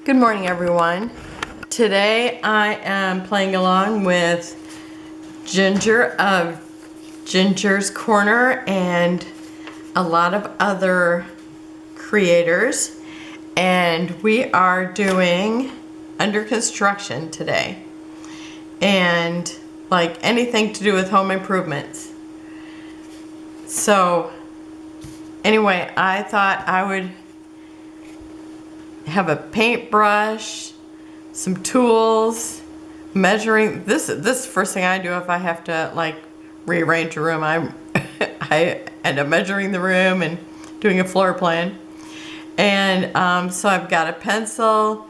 Good morning, everyone. Today I am playing along with Ginger of Ginger's Corner and a lot of other creators, and we are doing under construction today, and like anything to do with home improvements. So anyway, I thought I would have a paintbrush, some tools, measuring. This is the first thing I do if I have to like rearrange a room. I end up measuring the room and doing a floor plan. And so I've got a pencil.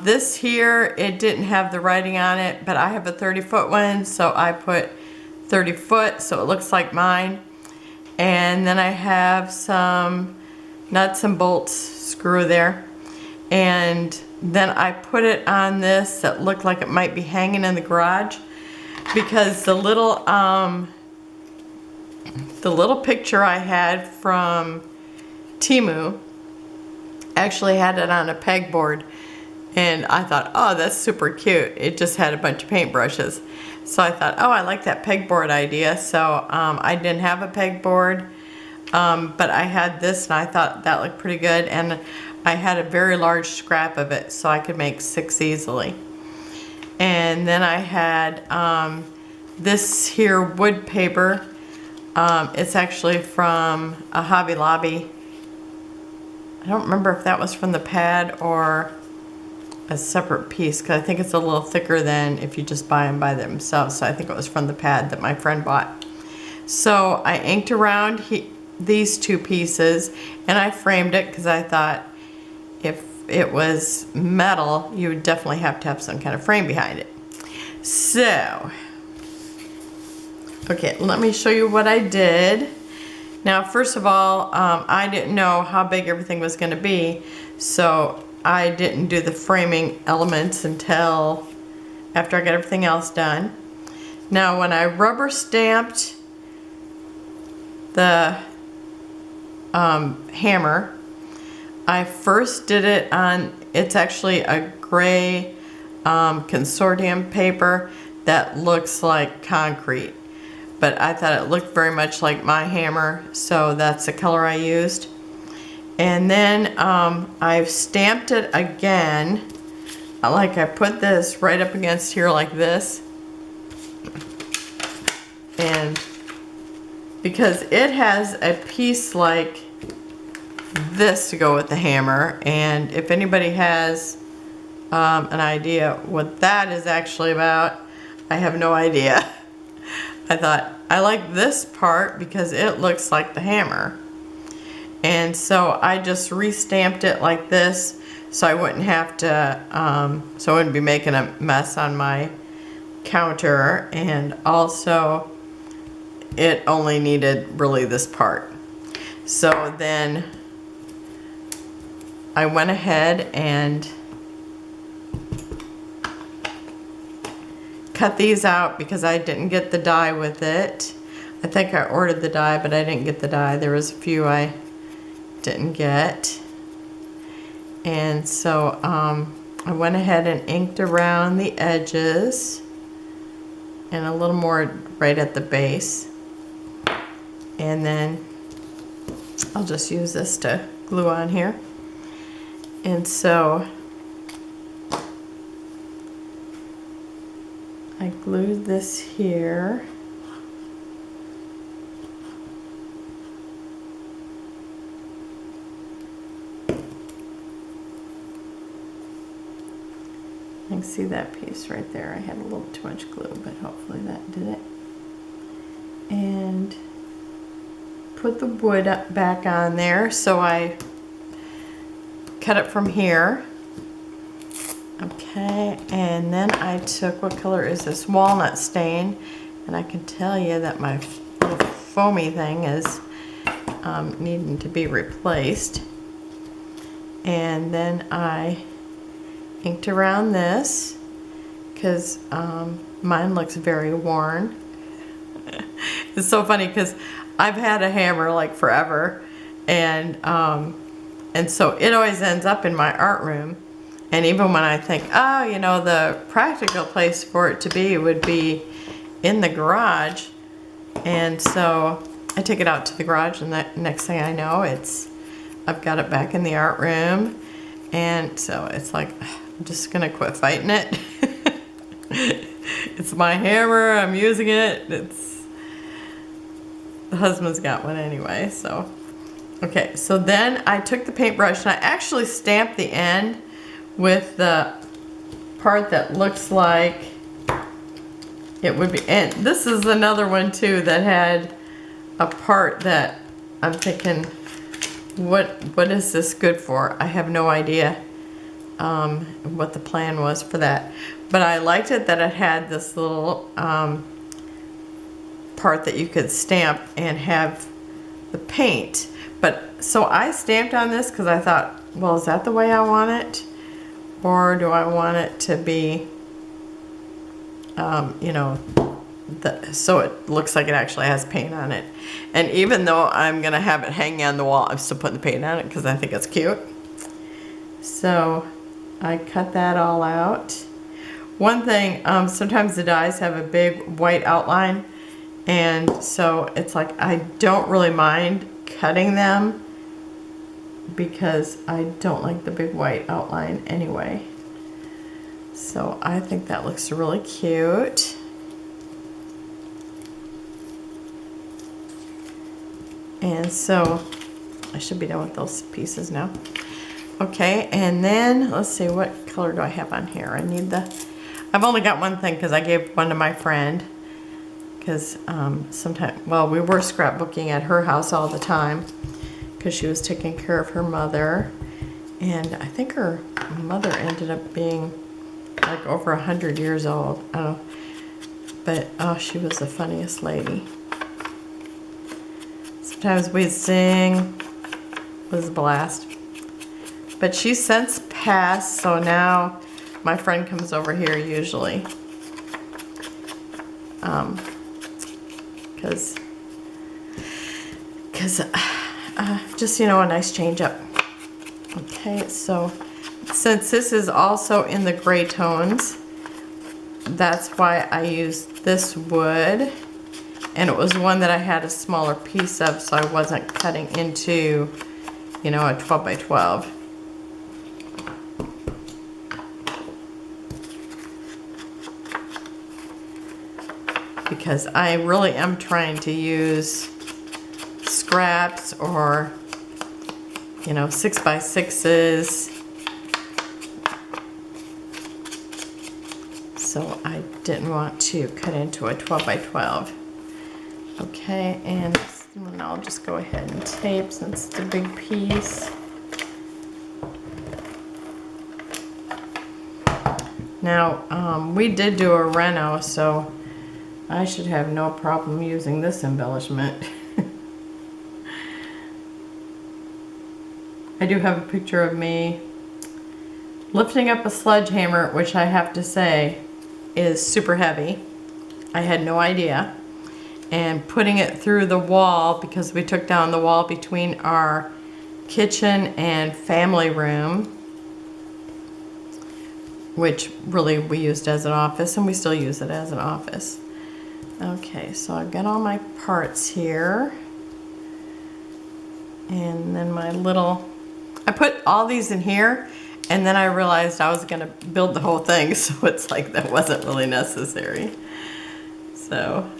This here, it didn't have the writing on it, but I have a 30-foot one, so I put 30 foot so it looks like mine. And then I have some nuts and bolts screw there. And then I put it on this that looked like it might be hanging in the garage, because the little picture I had from Temu actually had it on a pegboard, and I thought, oh, that's super cute. It just had a bunch of paintbrushes. So I thought, oh, I like that pegboard idea. So I didn't have a pegboard, but I had this and I thought that looked pretty good, and I had a very large scrap of it so I could make 6 easily. And then I had this here wood paper. It's actually from a Hobby Lobby. I don't remember if that was from the pad or a separate piece, because I think it's a little thicker than if you just buy them by themselves. So I think it was from the pad that my friend bought. So I inked around these two pieces, and I framed it because I thought if it was metal, you would definitely have to have some kind of frame behind it. So, okay, let me show you what I did. Now, first of all, I didn't know how big everything was going to be, so I didn't do the framing elements until after I got everything else done. Now, when I rubber stamped the hammer, I first did it on, it's actually a gray consortium paper that looks like concrete, but I thought it looked very much like my hammer, so that's the color I used. And then I've stamped it again, like I put this right up against here like this, and because it has a piece like this to go with the hammer, and if anybody has an idea what that is actually about, I have no idea. I thought I like this part because it looks like the hammer, and so I just re-stamped it like this so I wouldn't have to so I wouldn't be making a mess on my counter, and also it only needed really this part. So then I went ahead and cut these out because I didn't get the die with it. I think I ordered the die, but I didn't get the die. There was a few I didn't get. And so I went ahead and inked around the edges and a little more right at the base. And then I'll just use this to glue on here. And so I glued this here. You can see that piece right there. I had a little too much glue, but hopefully that did it. And put the wood back on there. So I cut it from here. Okay, and then I took, what color is this? Walnut stain. And I can tell you that my little foamy thing is needing to be replaced. And then I inked around this because mine looks very worn. It's so funny because I've had a hammer like forever, and so it always ends up in my art room And even when I think, oh, you know, the practical place for it to be would be in the garage. And so I take it out to the garage, and the next thing I know, I've got it back in the art room. And so it's like, I'm just gonna quit fighting it. It's my hammer, I'm using it. The husband's got one anyway, so. Okay, so then I took the paintbrush and I actually stamped the end with the part that looks like it would be, and this is another one too that had a part that I'm thinking, what is this good for? I have no idea what the plan was for that. But I liked it that it had this little part that you could stamp and have the paint. But so I stamped on this because I thought, well, is that the way I want it? Or do I want it to be, you know, so it looks like it actually has paint on it. And even though I'm going to have it hanging on the wall, I'm still putting the paint on it because I think it's cute. So I cut that all out. One thing, sometimes the dies have a big white outline, and so it's like I don't really mind cutting them because I don't like the big white outline anyway. So I think that looks really cute. And so I should be done with those pieces now. Okay, and then let's see, what color do I have on here? I've only got one thing because I gave one to my friend. Because sometimes, well, we were scrapbooking at her house all the time because she was taking care of her mother. And I think her mother ended up being like over 100 years old. I don't know. But, oh, she was the funniest lady. Sometimes we'd sing. It was a blast. But she's since passed, so now my friend comes over here usually. Because just, you know, a nice change up. Okay, so since this is also in the gray tones, that's why I used this wood. And it was one that I had a smaller piece of, so I wasn't cutting into, you know, a 12 by 12. Because I really am trying to use scraps or, you know, 6x6s. So I didn't want to cut into a 12 by 12. Okay, and then I'll just go ahead and tape since it's a big piece. Now, we did do a reno, so I should have no problem using this embellishment. I do have a picture of me lifting up a sledgehammer, which I have to say is super heavy. I had no idea. And putting it through the wall because we took down the wall between our kitchen and family room, which really we used as an office, and we still use it as an office. Okay, so I've got all my parts here. And then I put all these in here, and then I realized I was gonna build the whole thing, so it's like that wasn't really necessary. So,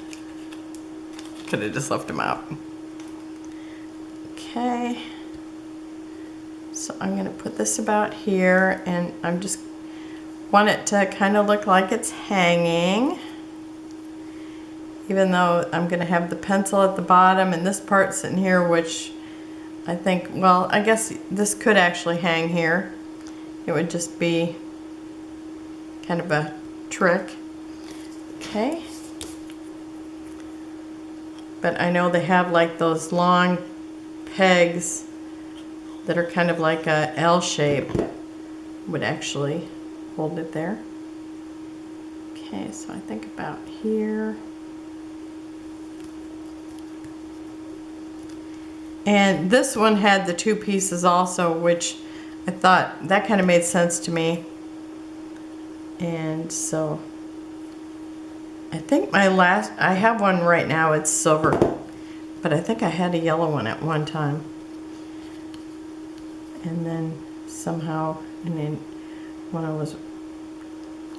could have just left them out. Okay. So I'm gonna put this about here, and I'm just want it to kind of look like it's hanging. Even though I'm going to have the pencil at the bottom and this part sitting here, which I think, well, I guess this could actually hang here. It would just be kind of a trick. Okay. But I know they have like those long pegs that are kind of like a L shape, would actually hold it there. Okay, so I think about here. And this one had the two pieces also, which I thought that kind of made sense to me. And so I think my last, I have one right now, it's silver, but I think I had a yellow one at one time. And then somehow, and then when I was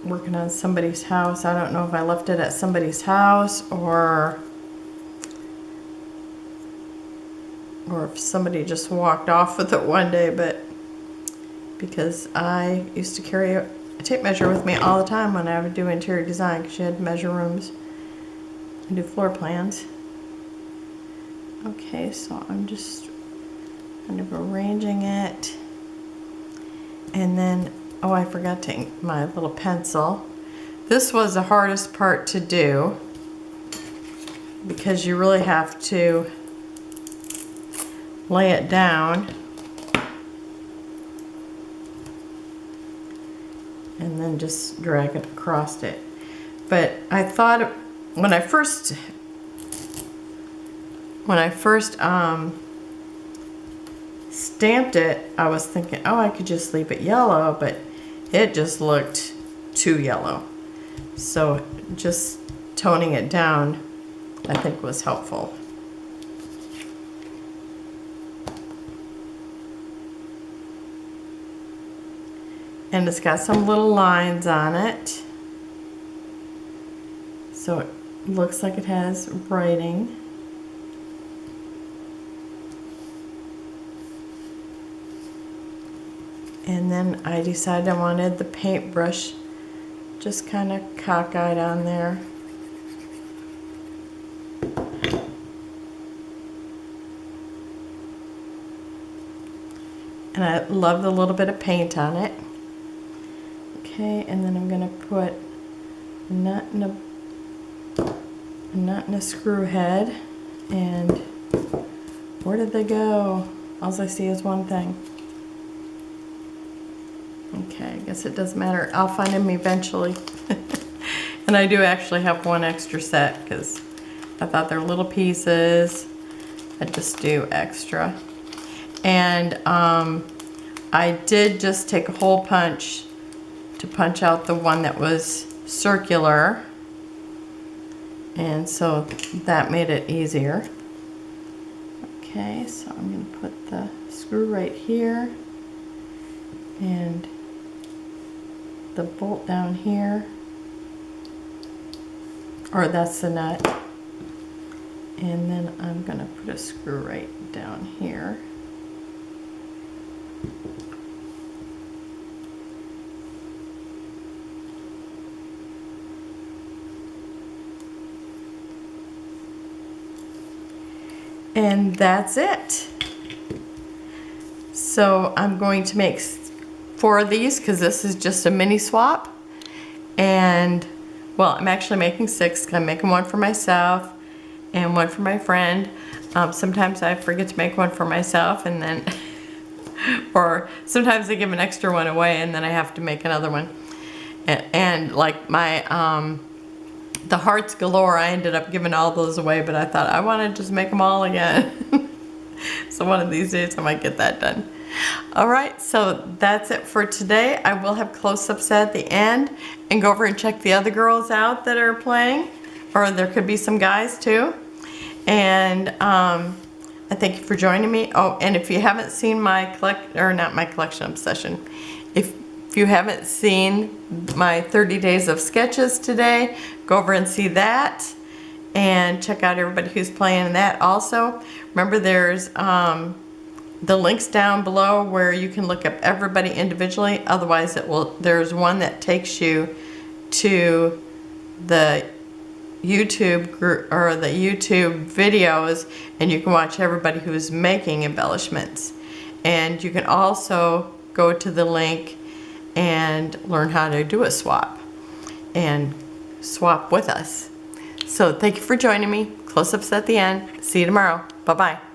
working on somebody's house, I don't know if I left it at somebody's house or if somebody just walked off with it one day, but because I used to carry a tape measure with me all the time when I would do interior design, because you had to measure rooms and do floor plans. Okay, so I'm just kind of arranging it. And then, oh, I forgot to ink my little pencil. This was the hardest part to do because you really have to lay it down and then just drag it across it. But I thought when I first stamped it, I was thinking, oh, I could just leave it yellow, but it just looked too yellow. So just toning it down, I think, was helpful. And it's got some little lines on it, so it looks like it has writing. And then I decided I wanted the paintbrush just kind of cockeyed on there. And I love the little bit of paint on it. Okay, and then I'm going to put a nut and a screw head. And where did they go? All I see is one thing. Okay, I guess it doesn't matter. I'll find them eventually. And I do actually have one extra set because I thought they're little pieces. I just do extra. And I did just take a hole punch to punch out the one that was circular. And so that made it easier. Okay, so I'm going to put the screw right here. And the bolt down here, or that's the nut, and then I'm going to put a screw right down here. And that's it. So I'm going to make 4 of these because this is just a mini swap. And well, I'm actually making 6. I'm making one for myself and one for my friend. Sometimes I forget to make one for myself, and then or sometimes I give an extra one away and then I have to make another one. And like my the hearts galore, I ended up giving all those away, but I thought I want to just make them all again. So one of these days I might get that done. All right, so that's it for today. I will have close-ups at the end and go over and check the other girls out that are playing, or there could be some guys too. And I thank you for joining me. Oh, and if you haven't seen my collection obsession, if you haven't seen my 30 days of sketches today, go over and see that and check out everybody who's playing in that also. Remember, there's the links down below where you can look up everybody individually. Otherwise, there's one that takes you to the YouTube group or the YouTube videos, and you can watch everybody who's making embellishments. And you can also go to the link and learn how to do a swap and swap with us. So thank you for joining me. Close-ups at the end. See you tomorrow. Bye-bye.